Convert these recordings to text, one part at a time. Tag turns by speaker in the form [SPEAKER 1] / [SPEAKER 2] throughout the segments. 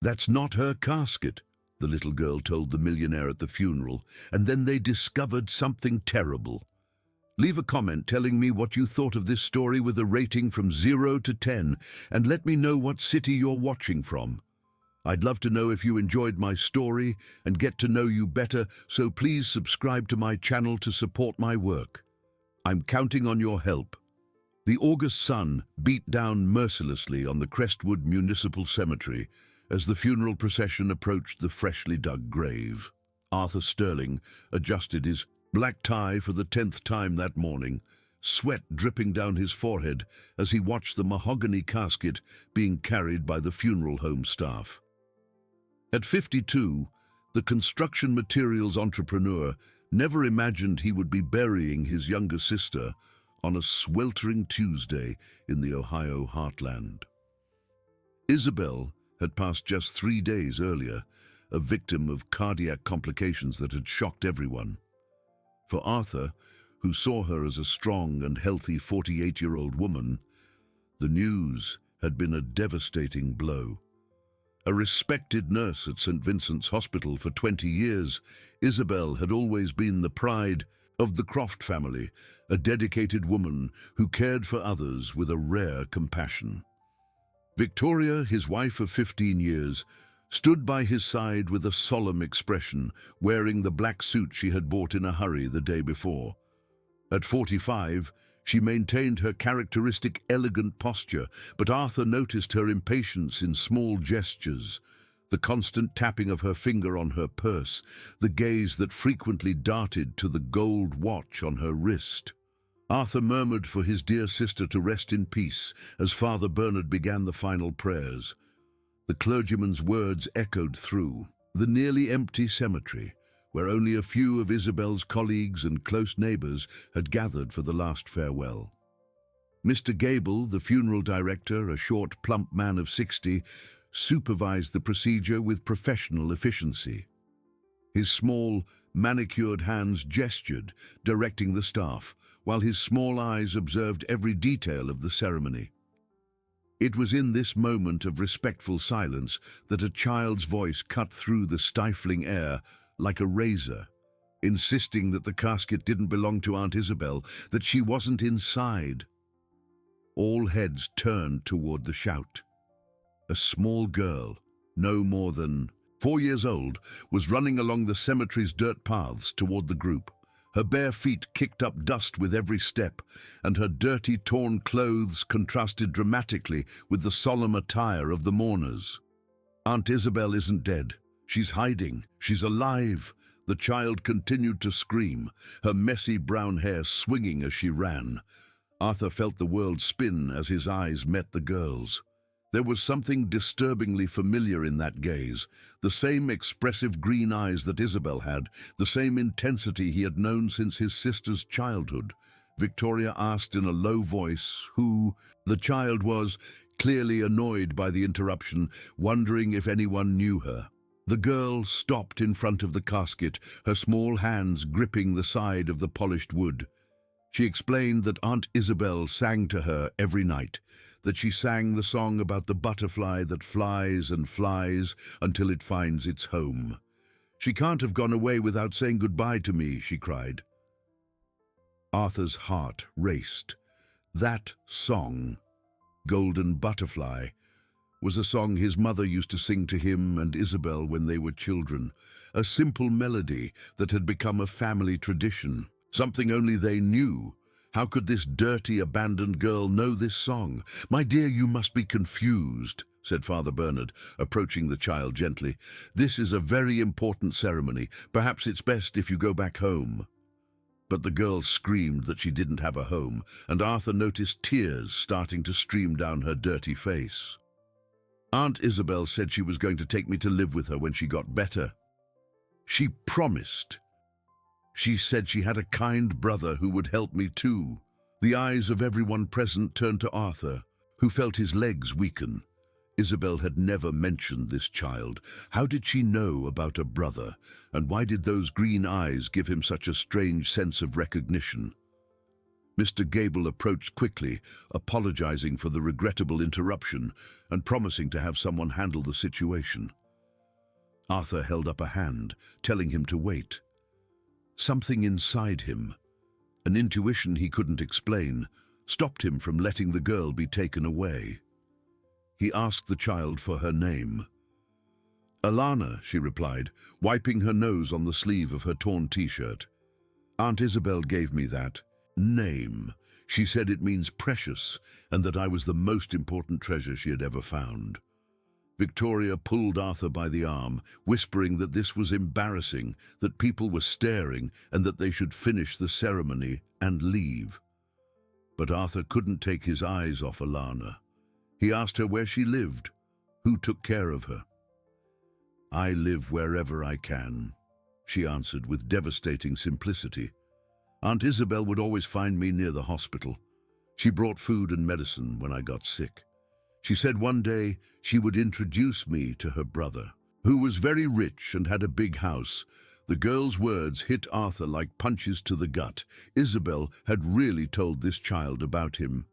[SPEAKER 1] "That's not her casket," the little girl told the millionaire at the funeral, and then they discovered something terrible. Leave a comment telling me what you thought of this story with a rating from 0 to 10, and let me know what city you're watching from. I'd love to know if you enjoyed my story and get to know you better, so please subscribe to my channel to support my work. I'm counting on your help. The August sun beat down mercilessly on the Crestwood Municipal Cemetery as the funeral procession approached the freshly dug grave. Arthur Sterling adjusted his black tie for the 10th time that morning, sweat dripping down his forehead as he watched the mahogany casket being carried by the funeral home staff. At 52, the construction materials entrepreneur never imagined he would be burying his younger sister on a sweltering Tuesday in the Ohio heartland. Isabel had passed just 3 days earlier, a victim of cardiac complications that had shocked everyone. For Arthur, who saw her as a strong and healthy 48-year-old woman, the news had been a devastating blow. A respected nurse at St. Vincent's Hospital for 20 years, Isabel had always been the pride of the Croft family, a dedicated woman who cared for others with a rare compassion. Victoria, his wife of 15 years, stood by his side with a solemn expression, wearing the black suit she had bought in a hurry the day before. At 45, she maintained her characteristic elegant posture, but Arthur noticed her impatience in small gestures, the constant tapping of her finger on her purse, the gaze that frequently darted to the gold watch on her wrist. Arthur murmured for his dear sister to rest in peace as Father Bernard began the final prayers. The clergyman's words echoed through the nearly empty cemetery, where only a few of Isabel's colleagues and close neighbors had gathered for the last farewell. Mr. Gable, the funeral director, a short, plump man of 60, supervised the procedure with professional efficiency. His small, manicured hands gestured, directing the staff, while his small eyes observed every detail of the ceremony. It was in this moment of respectful silence that a child's voice cut through the stifling air like a razor, insisting that the casket didn't belong to Aunt Isabel, that she wasn't inside. All heads turned toward the shout. A small girl, no more than 4 years old, was running along the cemetery's dirt paths toward the group. Her bare feet kicked up dust with every step, and her dirty, torn clothes contrasted dramatically with the solemn attire of the mourners. "Aunt Isabel isn't dead. She's hiding. She's alive," the child continued to scream, her messy brown hair swinging as she ran. Arthur felt the world spin as his eyes met the girl's. There was something disturbingly familiar in that gaze, the same expressive green eyes that Isabel had, the same intensity he had known since his sister's childhood. Victoria asked in a low voice who the child was, clearly annoyed by the interruption, wondering if anyone knew her. The girl stopped in front of the casket, her small hands gripping the side of the polished wood. She explained that Aunt Isabel sang to her every night, that she sang the song about the butterfly that flies and flies until it finds its home. "She can't have gone away without saying goodbye to me," she cried. Arthur's heart raced. That song, Golden Butterfly, was a song his mother used to sing to him and Isabel when they were children, a simple melody that had become a family tradition. Something only they knew. How could this dirty, abandoned girl know this song? "My dear, you must be confused," said Father Bernard, approaching the child gently. "This is a very important ceremony. Perhaps it's best if you go back home." But the girl screamed that she didn't have a home, and Arthur noticed tears starting to stream down her dirty face. "Aunt Isabel said she was going to take me to live with her when she got better. She promised. She said she had a kind brother who would help me too." The eyes of everyone present turned to Arthur, who felt his legs weaken. Isabel had never mentioned this child. How did she know about a brother, and why did those green eyes give him such a strange sense of recognition? Mr. Gable approached quickly, apologizing for the regrettable interruption and promising to have someone handle the situation. Arthur held up a hand, telling him to wait. Something inside him, an intuition he couldn't explain, stopped him from letting the girl be taken away. He asked the child for her name. "Alana," she replied, wiping her nose on the sleeve of her torn t-shirt. "Aunt Isabel gave me that name. She said it means precious and that I was the most important treasure she had ever found." Victoria pulled Arthur by the arm, whispering that this was embarrassing, that people were staring and that they should finish the ceremony and leave. But Arthur couldn't take his eyes off Alana. He asked her where she lived, who took care of her. "I live wherever I can," she answered with devastating simplicity. "Aunt Isabel would always find me near the hospital. She brought food and medicine when I got sick. She said one day she would introduce me to her brother, who was very rich and had a big house." The girl's words hit Arthur like punches to the gut. Isabel had really told this child about him.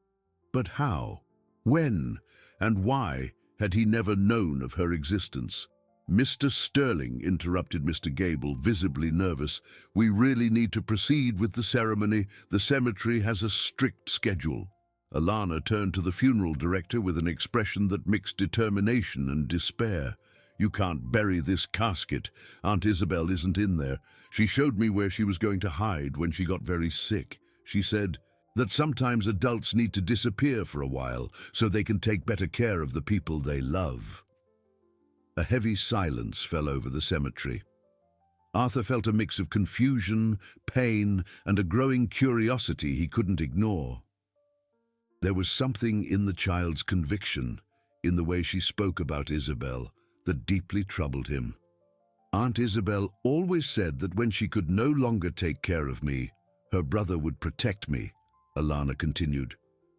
[SPEAKER 1] But how? When? And why had he never known of her existence? "Mr. Sterling," interrupted Mr. Gable, visibly nervous, "we really need to proceed with the ceremony. The cemetery has a strict schedule." Alana turned to the funeral director with an expression that mixed determination and despair. "You can't bury this casket. Aunt Isabel isn't in there. She showed me where she was going to hide when she got very sick. She said that sometimes adults need to disappear for a while so they can take better care of the people they love." A heavy silence fell over the cemetery. Arthur felt a mix of confusion, pain, and a growing curiosity he couldn't ignore. There was something in the child's conviction, in the way she spoke about Isabel, that deeply troubled him. "Aunt Isabel always said that when she could no longer take care of me, her brother would protect me," Alana continued,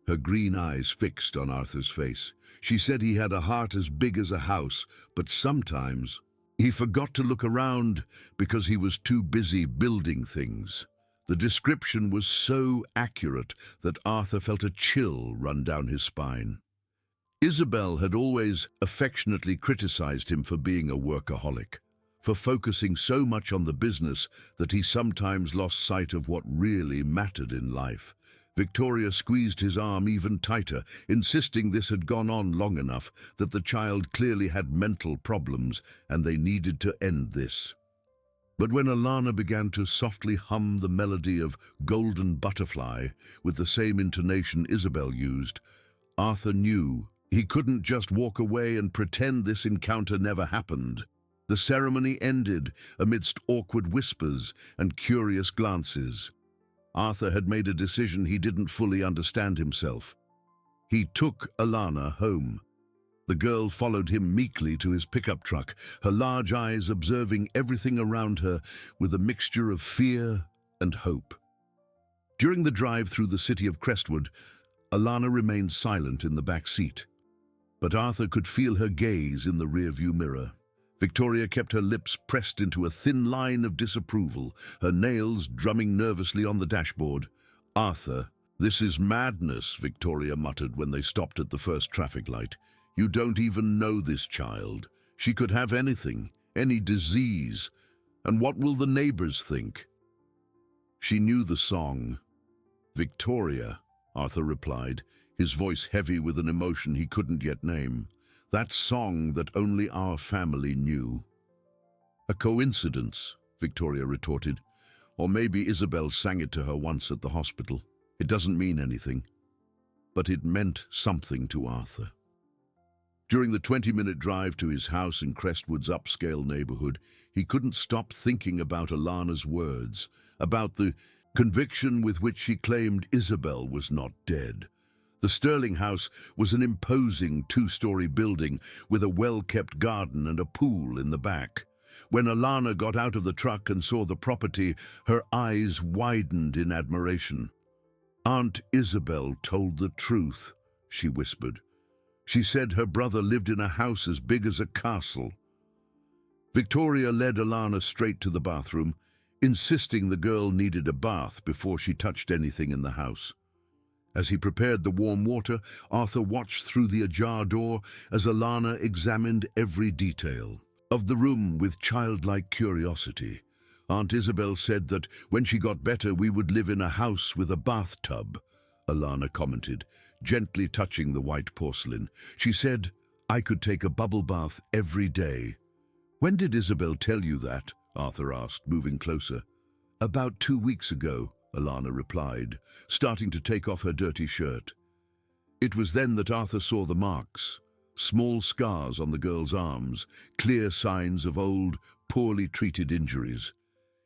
[SPEAKER 1] her green eyes fixed on Arthur's face. "She said he had a heart as big as a house, but sometimes he forgot to look around because he was too busy building things." The description was so accurate that Arthur felt a chill run down his spine. Isabel had always affectionately criticized him for being a workaholic, for focusing so much on the business that he sometimes lost sight of what really mattered in life. Victoria squeezed his arm even tighter, insisting this had gone on long enough, that the child clearly had mental problems and they needed to end this. But when Alana began to softly hum the melody of Golden Butterfly with the same intonation Isabel used, Arthur knew he couldn't just walk away and pretend this encounter never happened. The ceremony ended amidst awkward whispers and curious glances. Arthur had made a decision he didn't fully understand himself. He took Alana home. The girl followed him meekly to his pickup truck, her large eyes observing everything around her with a mixture of fear and hope. During the drive through the city of Crestwood, Alana remained silent in the back seat. But Arthur could feel her gaze in the rearview mirror. Victoria kept her lips pressed into a thin line of disapproval, her nails drumming nervously on the dashboard. "Arthur, this is madness," Victoria muttered when they stopped at the first traffic light. "You don't even know this child. She could have anything, any disease. And what will the neighbors think?" She knew the song. "Victoria," Arthur replied, his voice heavy with an emotion he couldn't yet name. "That song that only our family knew." "A coincidence," Victoria retorted. "Or maybe Isabel sang it to her once at the hospital. It doesn't mean anything." But it meant something to Arthur. During the 20-minute drive to his house in Crestwood's upscale neighborhood, he couldn't stop thinking about Alana's words, about the conviction with which she claimed Isabel was not dead. The Sterling house was an imposing two-story building with a well-kept garden and a pool in the back. When Alana got out of the truck and saw the property, her eyes widened in admiration. "Aunt Isabel told the truth," she whispered. "She said her brother lived in a house as big as a castle." Victoria led Alana straight to the bathroom, insisting the girl needed a bath before she touched anything in the house. As he prepared the warm water, Arthur watched through the ajar door as Alana examined every detail of the room with childlike curiosity. Aunt Isabel said that when she got better we would live in a house with a bathtub, Alana commented, gently touching the white porcelain. She said, I could take a bubble bath every day. When did Isabel tell you that? Arthur asked, moving closer. About 2 weeks ago, Alana replied, starting to take off her dirty shirt. It was then that Arthur saw the marks, small scars on the girl's arms, clear signs of old, poorly treated injuries.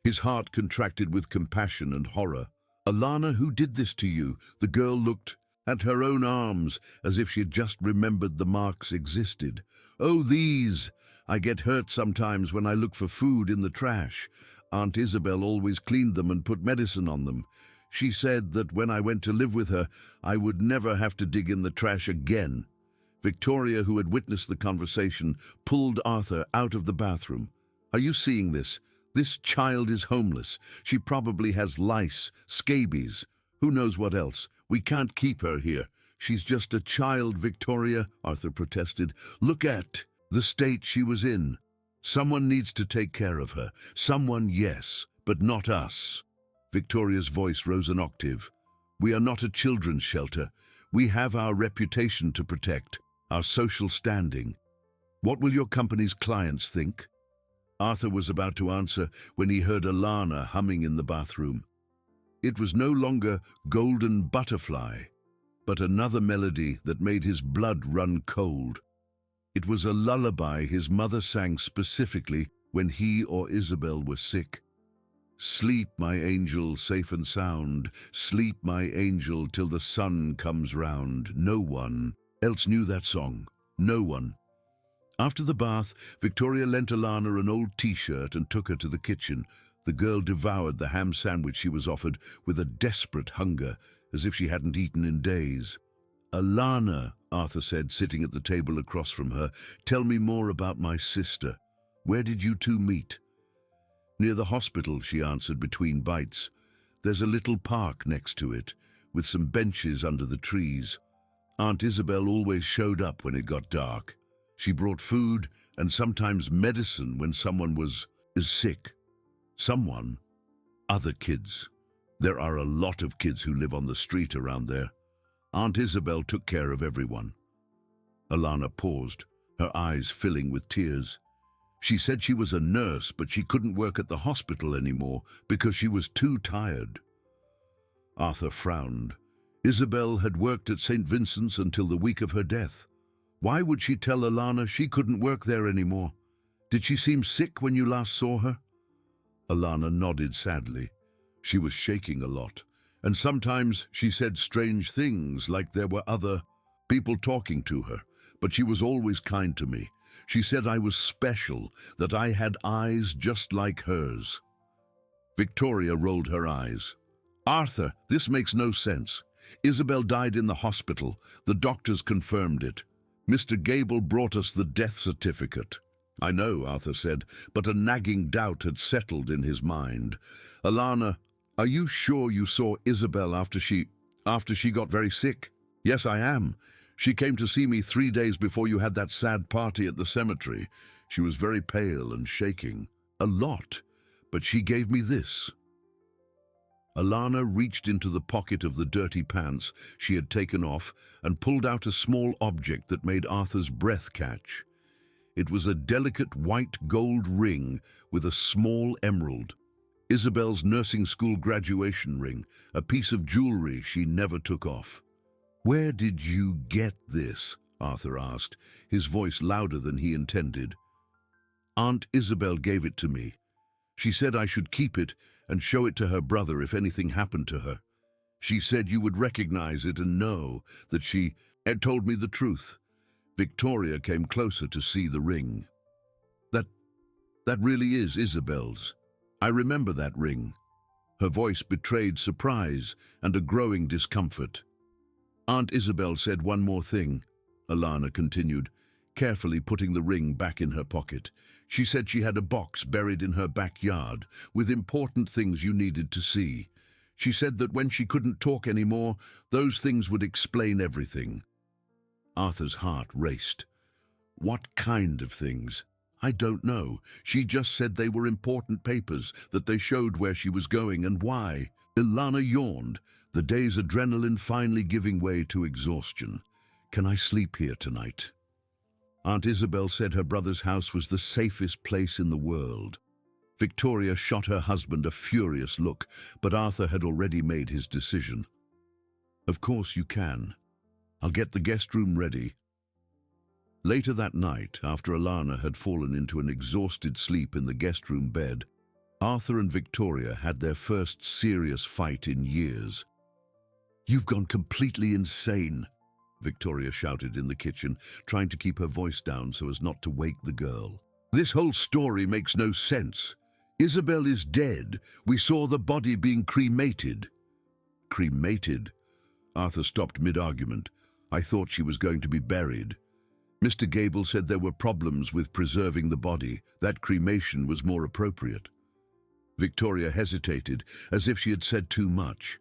[SPEAKER 1] His heart contracted with compassion and horror. Alana, who did this to you? The girl looked at her own arms as if she had just remembered the marks existed. Oh, these! I get hurt sometimes when I look for food in the trash. Aunt Isabel always cleaned them and put medicine on them. She said that when I went to live with her, I would never have to dig in the trash again. Victoria, who had witnessed the conversation, pulled Arthur out of the bathroom. Are you seeing this? This child is homeless. She probably has lice, scabies. Who knows what else? We can't keep her here. She's just a child, Victoria, Arthur protested. Look at the state she was in. Someone needs to take care of her. Someone, yes, but not us. Victoria's voice rose an octave. We are not a children's shelter. We have our reputation to protect, our social standing. What will your company's clients think? Arthur was about to answer when he heard Alana humming in the bathroom. It was no longer Golden Butterfly, but another melody that made his blood run cold. It was a lullaby his mother sang specifically when he or Isabel were sick. Sleep, my angel, safe and sound. Sleep, my angel, till the sun comes round. No one else knew that song. No one. After the bath, Victoria lent Alana an old t-shirt and took her to the kitchen. The girl devoured the ham sandwich she was offered with a desperate hunger, as if she hadn't eaten in days. Alana, Arthur said, sitting at the table across from her, tell me more about my sister. Where did you two meet? Near the hospital, she answered between bites. There's a little park next to it, with some benches under the trees. Aunt Isabel always showed up when it got dark. She brought food and sometimes medicine when someone is sick. Someone? Other kids. There are a lot of kids who live on the street around there. Aunt Isabel took care of everyone. Alana paused, her eyes filling with tears. She said she was a nurse, but she couldn't work at the hospital anymore because she was too tired. Arthur frowned. Isabel had worked at St. Vincent's until the week of her death. Why would she tell Alana she couldn't work there anymore? Did she seem sick when you last saw her? Alana nodded sadly. She was shaking a lot, and sometimes she said strange things like there were other people talking to her, but she was always kind to me. She said I was special, that I had eyes just like hers. Victoria rolled her eyes. Arthur, this makes no sense. Isabel died in the hospital. The doctors confirmed it. Mr. Gable brought us the death certificate. I know, Arthur said, but a nagging doubt had settled in his mind. Alana, are you sure you saw Isabel after she got very sick? Yes, I am. She came to see me 3 days before you had that sad party at the cemetery. She was very pale and shaking. A lot. But she gave me this. Alana reached into the pocket of the dirty pants she had taken off and pulled out a small object that made Arthur's breath catch. It was a delicate white gold ring with a small emerald. Isabel's nursing school graduation ring, a piece of jewelry she never took off. Where did you get this? Arthur asked, his voice louder than he intended. Aunt Isabel gave it to me. She said I should keep it and show it to her brother if anything happened to her. She said you would recognize it and know that she had told me the truth. Victoria came closer to see the ring. That really is Isabel's. I remember that ring. Her voice betrayed surprise and a growing discomfort. Aunt Isabel said one more thing, Alana continued, carefully putting the ring back in her pocket. She said she had a box buried in her backyard with important things you needed to see. She said that when she couldn't talk anymore, those things would explain everything. Arthur's heart raced. What kind of things? I don't know. She just said they were important papers, that they showed where she was going and why. Ilana yawned, the day's adrenaline finally giving way to exhaustion. Can I sleep here tonight? Aunt Isabel said her brother's house was the safest place in the world. Victoria shot her husband a furious look, but Arthur had already made his decision. Of course you can. I'll get the guest room ready. Later that night, after Ilana had fallen into an exhausted sleep in the guest room bed, Arthur and Victoria had their first serious fight in years. You've gone completely insane, Victoria shouted in the kitchen, trying to keep her voice down so as not to wake the girl. This whole story makes no sense. Isabel is dead. We saw the body being cremated. Cremated? Arthur stopped mid-argument. I thought she was going to be buried. Mr. Gable said there were problems with preserving the body, that cremation was more appropriate. Victoria hesitated, as if she had said too much.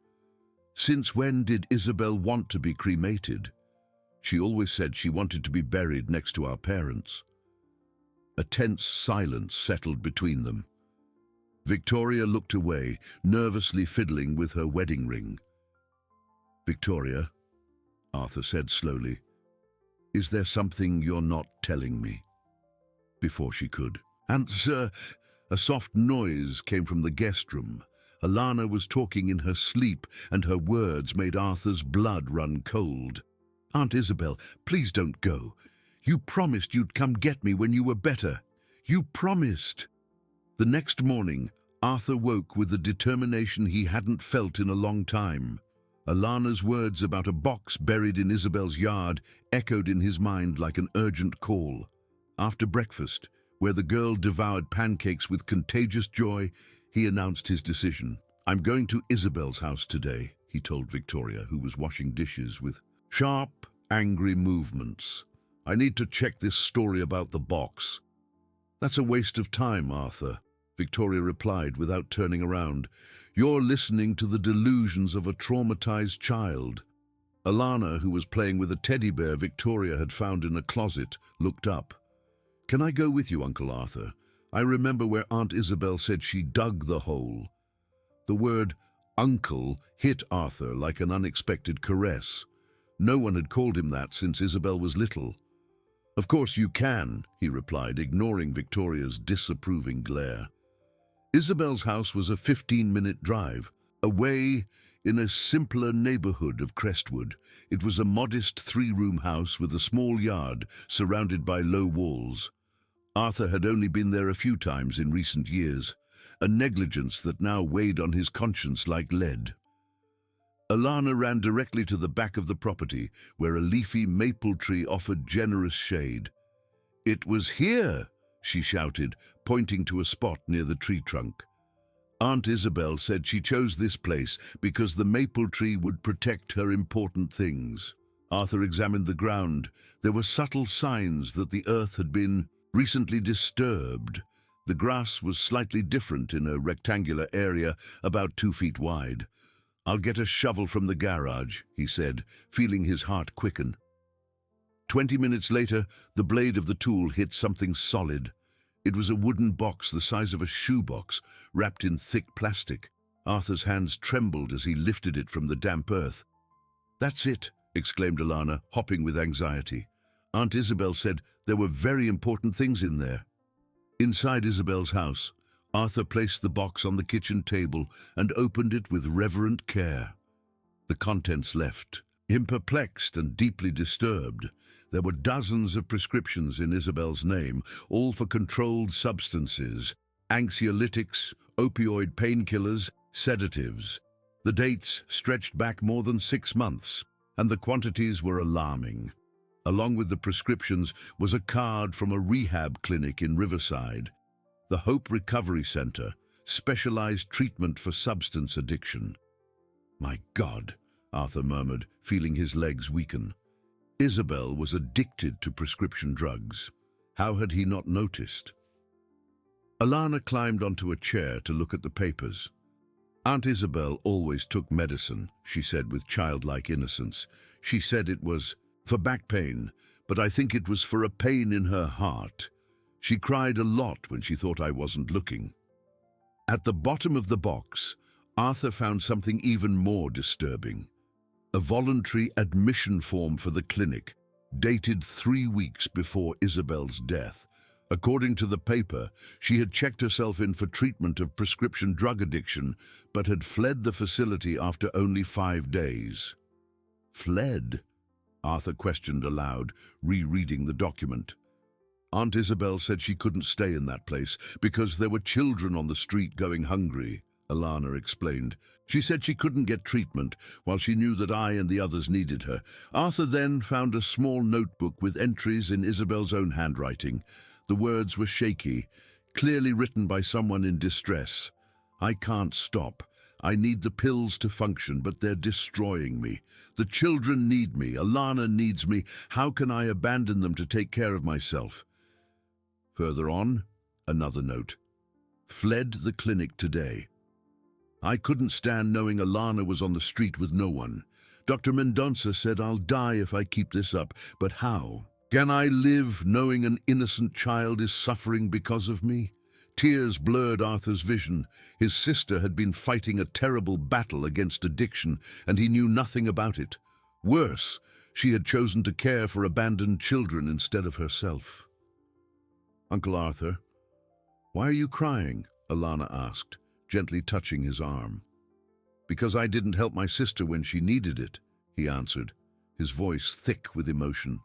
[SPEAKER 1] Since when did Isabel want to be cremated? She always said she wanted to be buried next to our parents. A tense silence settled between them. Victoria looked away, nervously fiddling with her wedding ring. Victoria, Arthur said slowly, is there something you're not telling me? Before she could answer, a soft noise came from the guest room. Ilana was talking in her sleep, and her words made Arthur's blood run cold. Aunt Isabel, please don't go. You promised you'd come get me when you were better. You promised. The next morning, Arthur woke with a determination he hadn't felt in a long time. Ilana's words about a box buried in Isabel's yard echoed in his mind like an urgent call. After breakfast, where the girl devoured pancakes with contagious joy, he announced his decision. I'm going to Isabel's house today, he told Victoria, who was washing dishes with sharp, angry movements. I need to check this story about the box. That's a waste of time, Arthur, Victoria replied without turning around. You're listening to the delusions of a traumatized child. Ilana, who was playing with a teddy bear Victoria had found in a closet, looked up. Can I go with you, Uncle Arthur? I remember where Aunt Isabel said she dug the hole. The word uncle hit Arthur like an unexpected caress. No one had called him that since Isabel was little. Of course you can, he replied, ignoring Victoria's disapproving glare. Isabel's house was a 15-minute drive, away in a simpler neighborhood of Crestwood. It was a modest 3-room house with a small yard surrounded by low walls. Arthur had only been there a few times in recent years, a negligence that now weighed on his conscience like lead. Ilana ran directly to the back of the property, where a leafy maple tree offered generous shade. It was here, she shouted, pointing to a spot near the tree trunk. Aunt Isabel said she chose this place because the maple tree would protect her important things. Arthur examined the ground. There were subtle signs that the earth had been recently disturbed. The grass was slightly different in a rectangular area about 2 feet wide. I'll get a shovel from the garage, he said, feeling his heart quicken. 20 minutes later, the blade of the tool hit something solid. It was a wooden box the size of a shoebox, wrapped in thick plastic. Arthur's hands trembled as he lifted it from the damp earth. That's it, exclaimed Ilana, hopping with anxiety. Aunt Isabel said there were very important things in there. Inside Isabel's house, Arthur placed the box on the kitchen table and opened it with reverent care. The contents left him perplexed and deeply disturbed. There were dozens of prescriptions in Isabel's name, all for controlled substances, anxiolytics, opioid painkillers, sedatives. The dates stretched back more than 6 months, and the quantities were alarming. Along with the prescriptions was a card from a rehab clinic in Riverside, the Hope Recovery Center, specialized treatment for substance addiction. My God, Arthur murmured, feeling his legs weaken. Isabel was addicted to prescription drugs. How had he not noticed? Ilana climbed onto a chair to look at the papers. Aunt Isabel always took medicine, she said with childlike innocence. She said it was for back pain, but I think it was for a pain in her heart. She cried a lot when she thought I wasn't looking. At the bottom of the box, Arthur found something even more disturbing. A voluntary admission form for the clinic, dated 3 weeks before Isabel's death. According to the paper, she had checked herself in for treatment of prescription drug addiction, but had fled the facility after only 5 days. Fled? Arthur questioned aloud, rereading the document. Aunt Isabel said she couldn't stay in that place because there were children on the street going hungry, Alana explained. She said she couldn't get treatment while she knew that I and the others needed her. Arthur then found a small notebook with entries in Isabel's own handwriting. The words were shaky, clearly written by someone in distress. I can't stop. I need the pills to function, but they're destroying me. The children need me. Alana needs me. How can I abandon them to take care of myself? Further on, another note. Fled the clinic today. I couldn't stand knowing Alana was on the street with no one. Dr. Mendonça said I'll die if I keep this up, but how? Can I live knowing an innocent child is suffering because of me? Tears blurred Arthur's vision. His sister had been fighting a terrible battle against addiction, and he knew nothing about it. Worse, she had chosen to care for abandoned children instead of herself. Uncle Arthur, why are you crying? Alana asked, gently touching his arm. Because I didn't help my sister when she needed it, he answered, his voice thick with emotion.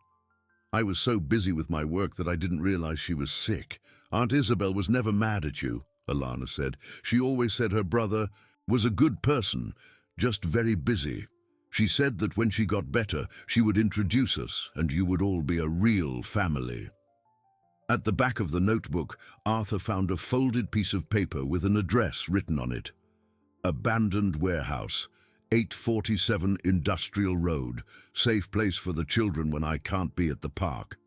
[SPEAKER 1] I was so busy with my work that I didn't realize she was sick. Aunt Isabel was never mad at you, Alana said. She always said her brother was a good person, just very busy. She said that when she got better, she would introduce us and you would all be a real family. At the back of the notebook, Arthur found a folded piece of paper with an address written on it. Abandoned warehouse, 847 Industrial Road, safe place for the children when I can't be at the park.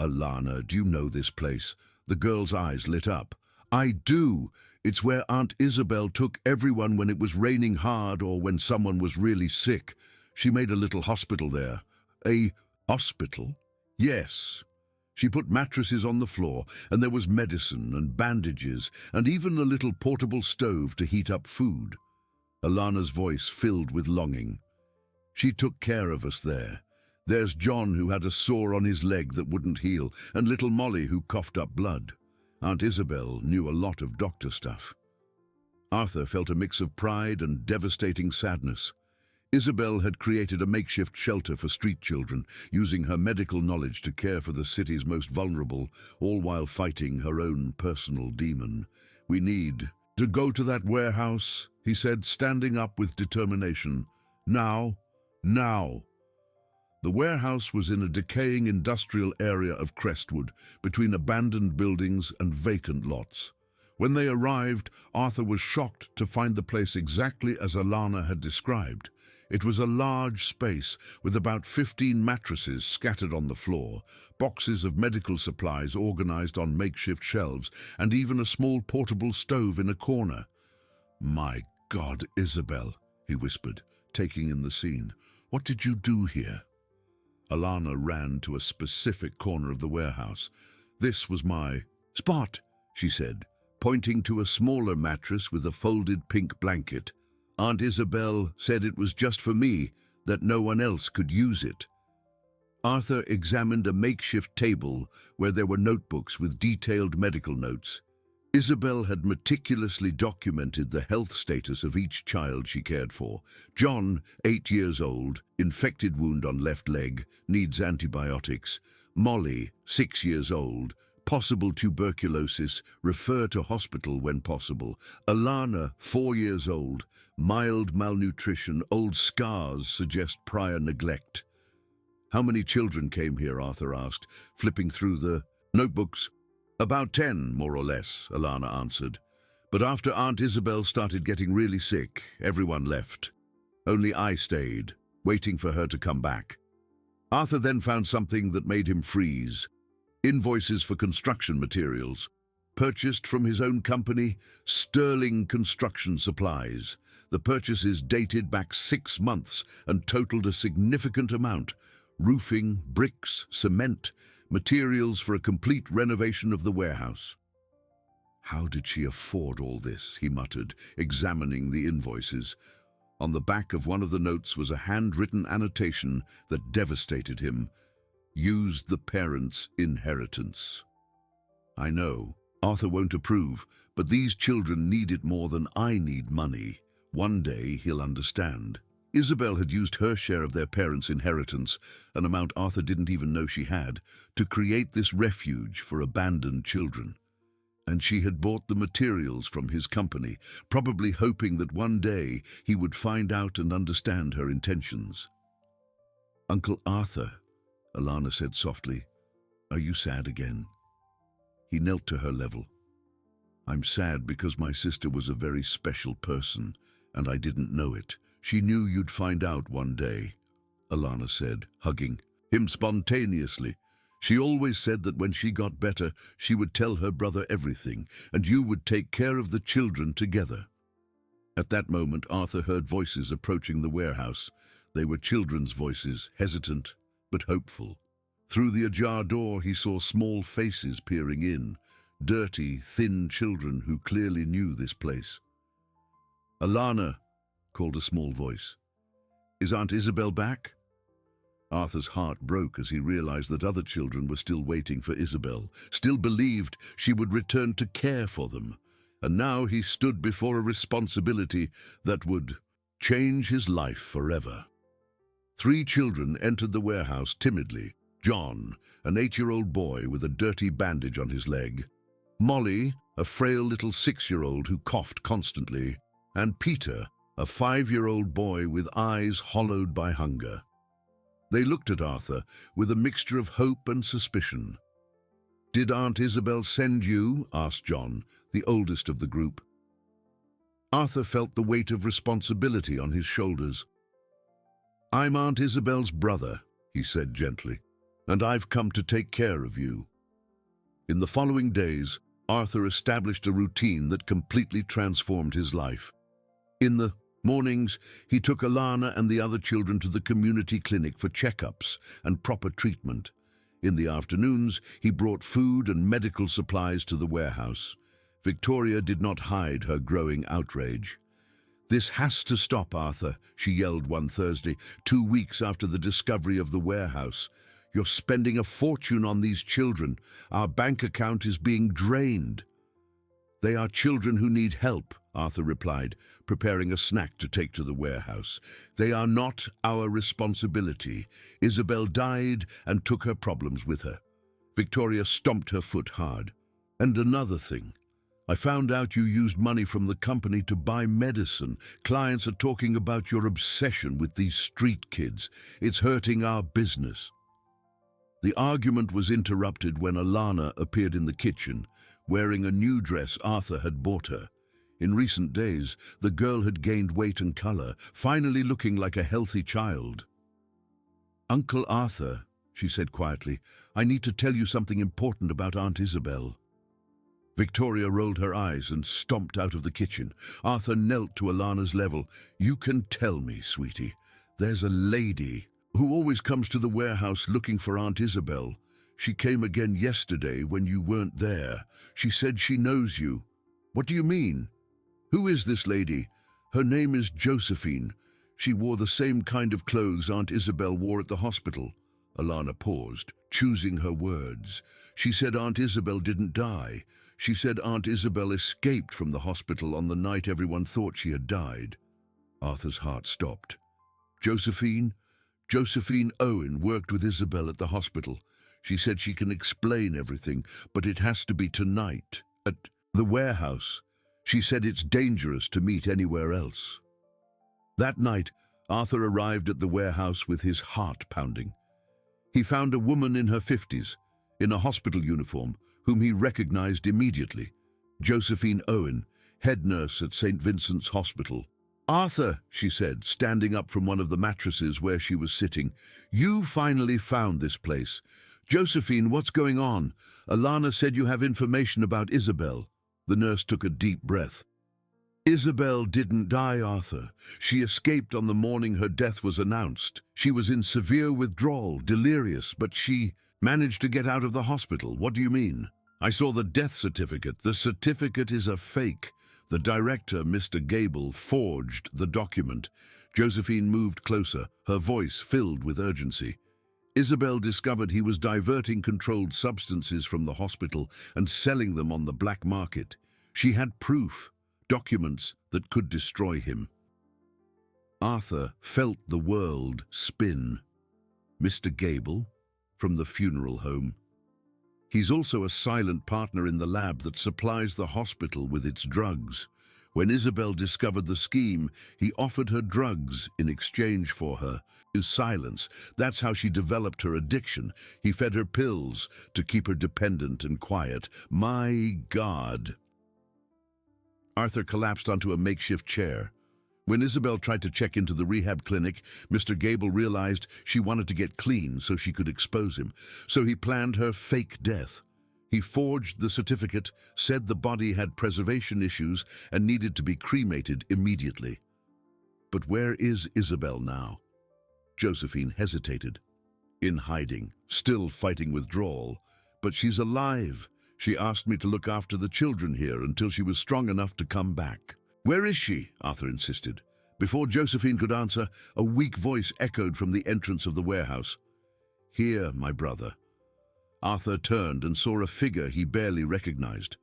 [SPEAKER 1] Alana, do you know this place? The girl's eyes lit up. I do. It's where Aunt Isabel took everyone when it was raining hard or when someone was really sick. She made a little hospital there. A hospital? Yes. She put mattresses on the floor, and there was medicine and bandages, and even a little portable stove to heat up food. Alana's voice filled with longing. She took care of us there. There's John, who had a sore on his leg that wouldn't heal, and little Molly, who coughed up blood. Aunt Isabel knew a lot of doctor stuff. Arthur felt a mix of pride and devastating sadness. Isabel had created a makeshift shelter for street children, using her medical knowledge to care for the city's most vulnerable, all while fighting her own personal demon. We need to go to that warehouse, he said, standing up with determination. Now, now. The warehouse was in a decaying industrial area of Crestwood, between abandoned buildings and vacant lots. When they arrived, Arthur was shocked to find the place exactly as Alana had described. It was a large space with about 15 mattresses scattered on the floor, boxes of medical supplies organized on makeshift shelves, and even a small portable stove in a corner. My God, Isabel, he whispered, taking in the scene. What did you do here? Alana ran to a specific corner of the warehouse. This was my spot, she said, pointing to a smaller mattress with a folded pink blanket. Aunt Isabel said it was just for me, that no one else could use it. Arthur examined a makeshift table where there were notebooks with detailed medical notes. Isabel had meticulously documented the health status of each child she cared for. John, 8 years old, infected wound on left leg, needs antibiotics. Molly, 6 years old, possible tuberculosis, refer to hospital when possible. Alana, 4 years old, mild malnutrition, old scars suggest prior neglect. How many children came here, Arthur asked, flipping through the notebooks. About 10, more or less, Alana answered. But after Aunt Isabel started getting really sick, everyone left. Only I stayed, waiting for her to come back. Arthur then found something that made him freeze. Invoices for construction materials. purchased from his own company, Sterling Construction Supplies. The purchases dated back 6 months and totaled a significant amount: roofing, bricks, cement, materials for a complete renovation of the warehouse. "How did she afford all this?" he muttered, examining the invoices. On the back of one of the notes was a handwritten annotation that devastated him: "Used the parents' inheritance." "I know, Arthur won't approve, but these children need it more than I need money. One day he'll understand." Isabel had used her share of their parents' inheritance, an amount Arthur didn't even know she had, to create this refuge for abandoned children. And she had bought the materials from his company, probably hoping that one day he would find out and understand her intentions. "Uncle Arthur," Alana said softly, "are you sad again?" He knelt to her level. "I'm sad because my sister was a very special person, and I didn't know it. She knew you'd find out one day," Alana said, hugging him spontaneously. "She always said that when she got better, she would tell her brother everything, and you would take care of the children together." At that moment, Arthur heard voices approaching the warehouse. They were children's voices, hesitant but hopeful. Through the ajar door, he saw small faces peering in, dirty, thin children who clearly knew this place. "Alana," called a small voice. "Is Aunt Isabel back?" Arthur's heart broke as he realized that other children were still waiting for Isabel, still believed she would return to care for them. And now he stood before a responsibility that would change his life forever. 3 children entered the warehouse timidly: John, an 8-year-old boy with a dirty bandage on his leg; Molly, a frail little 6-year-old who coughed constantly; and Peter, a 5-year-old boy with eyes hollowed by hunger. They looked at Arthur with a mixture of hope and suspicion. "Did Aunt Isabel send you?" asked John, the oldest of the group. Arthur felt the weight of responsibility on his shoulders. "I'm Aunt Isabel's brother," he said gently, "and I've come to take care of you." In the following days, Arthur established a routine that completely transformed his life. In the mornings, he took Alana and the other children to the community clinic for checkups and proper treatment. In the afternoons, he brought food and medical supplies to the warehouse. Victoria did not hide her growing outrage. "This has to stop, Arthur," she yelled one Thursday, 2 weeks after the discovery of the warehouse. "You're spending a fortune on these children. Our bank account is being drained." "They are children who need help," Arthur replied, preparing a snack to take to the warehouse. "They are not our responsibility. Isabel died and took her problems with her." Victoria stomped her foot hard. "And another thing. I found out you used money from the company to buy medicine. Clients are talking about your obsession with these street kids. It's hurting our business." The argument was interrupted when Alana appeared in the kitchen, wearing a new dress Arthur had bought her. In recent days, the girl had gained weight and color, finally looking like a healthy child. "Uncle Arthur," she said quietly, "I need to tell you something important about Aunt Isabel." Victoria rolled her eyes and stomped out of the kitchen. Arthur knelt to Alana's level. "You can tell me, sweetie. There's a lady who always comes to the warehouse looking for Aunt Isabel. She came again yesterday when you weren't there. She said she knows you." "What do you mean? Who is this lady?" "Her name is Josephine. She wore the same kind of clothes Aunt Isabel wore at the hospital." Alana paused, choosing her words. "She said Aunt Isabel didn't die. She said Aunt Isabel escaped from the hospital on the night everyone thought she had died." Arthur's heart stopped. "Josephine? Josephine Owen worked with Isabel at the hospital. She said she can explain everything, but it has to be tonight, at the warehouse. She said it's dangerous to meet anywhere else." That night, Arthur arrived at the warehouse with his heart pounding. He found a woman in her 50s, in a hospital uniform, whom he recognized immediately: Josephine Owen, head nurse at St. Vincent's Hospital. "Arthur," she said, standing up from one of the mattresses where she was sitting, "you finally found this place. Josephine, what's going on? Alana said you have information about Isabel. The nurse took a deep breath. Isabel didn't die, Arthur. She escaped on the morning her death was announced. She was in severe withdrawal, delirious, but she managed to get out of the hospital. What do you mean? I saw the death certificate. The certificate is a fake. The director, Mr. Gable, forged the document. Josephine moved closer, her voice filled with urgency. Isabel discovered he was diverting controlled substances from the hospital and selling them on the black market. She had proof, documents that could destroy him. Arthur felt the world spin. Mr. Gable, from the funeral home. He's also a silent partner in the lab that supplies the hospital with its drugs. When Isabel discovered the scheme, he offered her drugs in exchange for her. His silence, that's how she developed her addiction. He fed her pills to keep her dependent and quiet. My God. Arthur collapsed onto a makeshift chair. When Isabel tried to check into the rehab clinic, Mr. Gable realized she wanted to get clean so she could expose him. So he planned her fake death. He forged the certificate, said the body had preservation issues and needed to be cremated immediately. But where is Isabel now? Josephine hesitated. In hiding, still fighting withdrawal. But she's alive. She asked me to look after the children here until she was strong enough to come back. Where is she? Arthur insisted. Before Josephine could answer, a weak voice echoed from the entrance of the warehouse. Here, my brother. Arthur turned and saw a figure he barely recognized.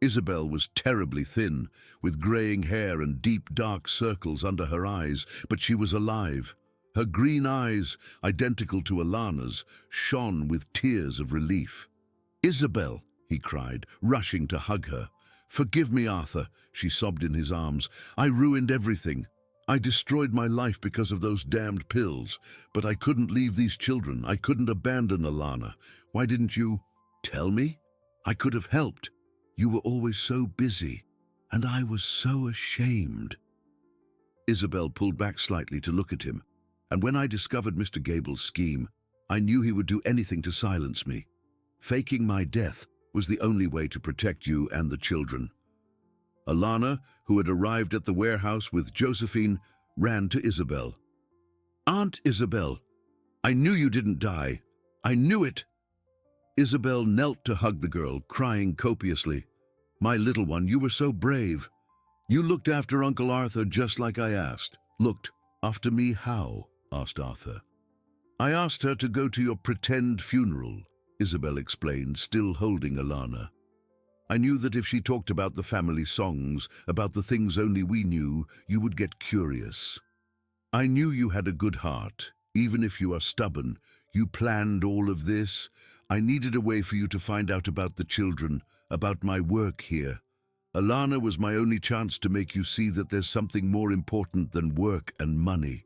[SPEAKER 1] Isabel was terribly thin, with graying hair and deep dark circles under her eyes, but she was alive. Her green eyes, identical to Alana's, shone with tears of relief. Isabel, he cried, rushing to hug her. Forgive me, Arthur, she sobbed in his arms. I ruined everything. I destroyed my life because of those damned pills, but I couldn't leave these children. I couldn't abandon Alana. Why didn't you tell me? I could have helped. You were always so busy, and I was so ashamed. Isabel pulled back slightly to look at him, and when I discovered Mr. Gable's scheme, I knew he would do anything to silence me. Faking my death was the only way to protect you and the children. Alana, who had arrived at the warehouse with Josephine, ran to Isabel. Aunt Isabel, I knew you didn't die. I knew it. Isabel knelt to hug the girl, crying copiously. My little one, you were so brave. You looked after Uncle Arthur just like I asked. Looked after me how? Asked Arthur. I asked her to go to your pretend funeral, Isabel explained, still holding Alana. I knew that if she talked about the family songs, about the things only we knew, you would get curious. I knew you had a good heart, even if you are stubborn. You planned all of this. I needed a way for you to find out about the children, about my work here. Alana was my only chance to make you see that there's something more important than work and money.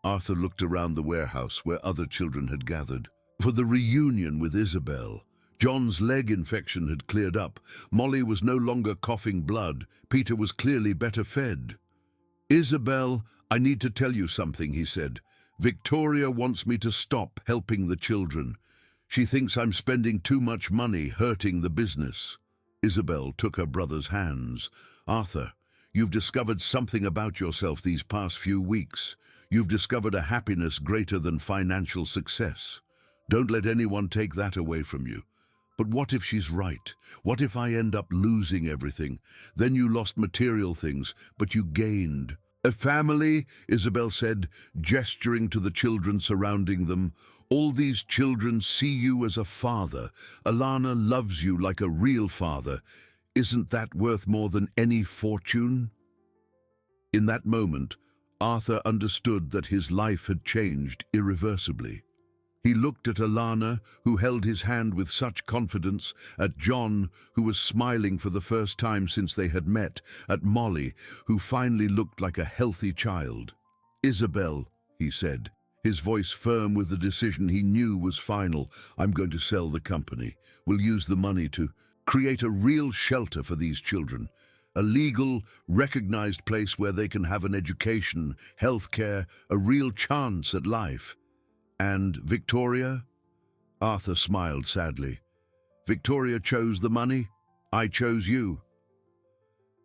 [SPEAKER 1] Arthur looked around the warehouse where other children had gathered. For the reunion with Isabel. John's leg infection had cleared up. Molly was no longer coughing blood. Peter was clearly better fed. Isabel, I need to tell you something, he said. Victoria wants me to stop helping the children. She thinks I'm spending too much money hurting the business. Isabel took her brother's hands. Arthur, you've discovered something about yourself these past few weeks. You've discovered a happiness greater than financial success. Don't let anyone take that away from you. But what if she's right? What if I end up losing everything? Then you lost material things, but you gained. A family, Isabel said, gesturing to the children surrounding them. All these children see you as a father. Alana loves you like a real father. Isn't that worth more than any fortune? In that moment, Arthur understood that his life had changed irreversibly. He looked at Alana, who held his hand with such confidence, at John, who was smiling for the first time since they had met, at Molly, who finally looked like a healthy child. Isabel, he said, his voice firm with the decision he knew was final. I'm going to sell the company. We'll use the money to create a real shelter for these children. A legal, recognized place where they can have an education, health care, a real chance at life. And Victoria? Arthur smiled sadly. Victoria chose the money. I chose you.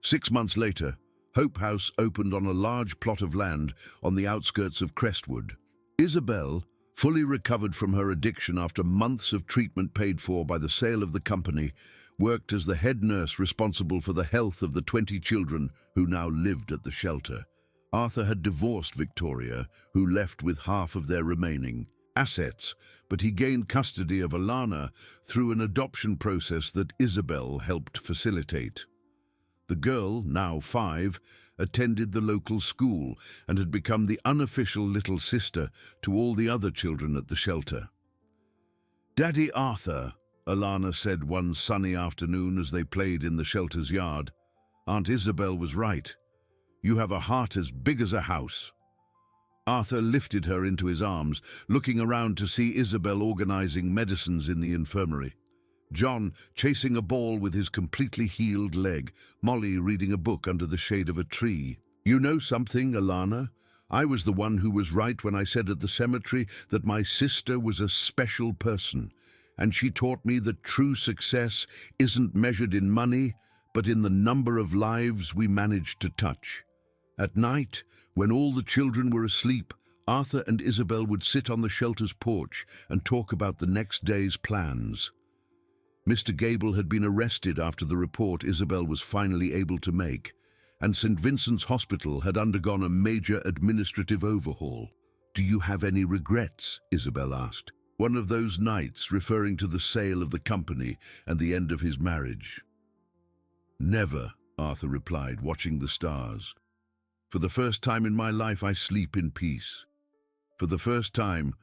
[SPEAKER 1] 6 months later, Hope House opened on a large plot of land on the outskirts of Crestwood. Isabel, fully recovered from her addiction after months of treatment paid for by the sale of the company, worked as the head nurse responsible for the health of the 20 children who now lived at the shelter. Arthur had divorced Victoria, who left with half of their remaining assets, but he gained custody of Alana through an adoption process that Isabel helped facilitate. The girl, now 5, attended the local school and had become the unofficial little sister to all the other children at the shelter. "Daddy Arthur," Alana said one sunny afternoon as they played in the shelter's yard, "Aunt Isabel was right. You have a heart as big as a house." Arthur lifted her into his arms, looking around to see Isabel organizing medicines in the infirmary. John chasing a ball with his completely healed leg, Molly reading a book under the shade of a tree. "You know something, Alana? I was the one who was right when I said at the cemetery that my sister was a special person, and she taught me that true success isn't measured in money, but in the number of lives we managed to touch." At night, when all the children were asleep, Arthur and Isabel would sit on the shelter's porch and talk about the next day's plans. Mr. Gable had been arrested after the report Isabel was finally able to make, and St. Vincent's Hospital had undergone a major administrative overhaul. "Do you have any regrets?" Isabel asked. One of those nights referring to the sale of the company and the end of his marriage. "Never," Arthur replied, watching the stars. "For the first time in my life, I sleep in peace. For the first time,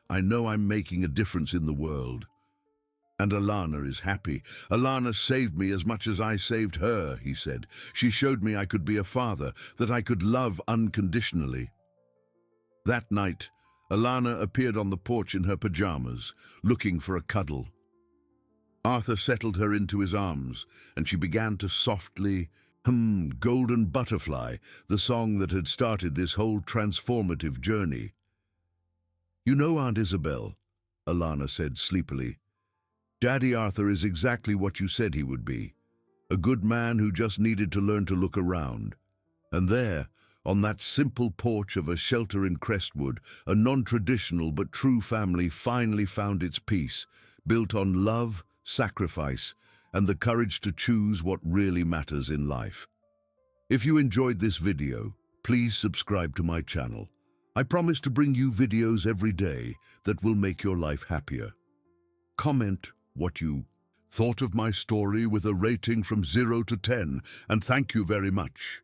[SPEAKER 1] I know I'm making a difference in the world. And Alana is happy. Alana saved me as much as I saved her," he said. "She showed me I could be a father, that I could love unconditionally." That night, Alana appeared on the porch in her pajamas, looking for a cuddle. Arthur settled her into his arms, and she began to softly hum "Golden Butterfly," the song that had started this whole transformative journey. "You know, Aunt Isabel," Alana said sleepily, "Daddy Arthur is exactly what you said he would be. A good man who just needed to learn to look around." And there, on that simple porch of a shelter in Crestwood, a non-traditional but true family finally found its peace, built on love, sacrifice, and the courage to choose what really matters in life. If you enjoyed this video, please subscribe to my channel. I promise to bring you videos every day that will make your life happier. Comment what you thought of my story with a rating from 0 to 10, and thank you very much.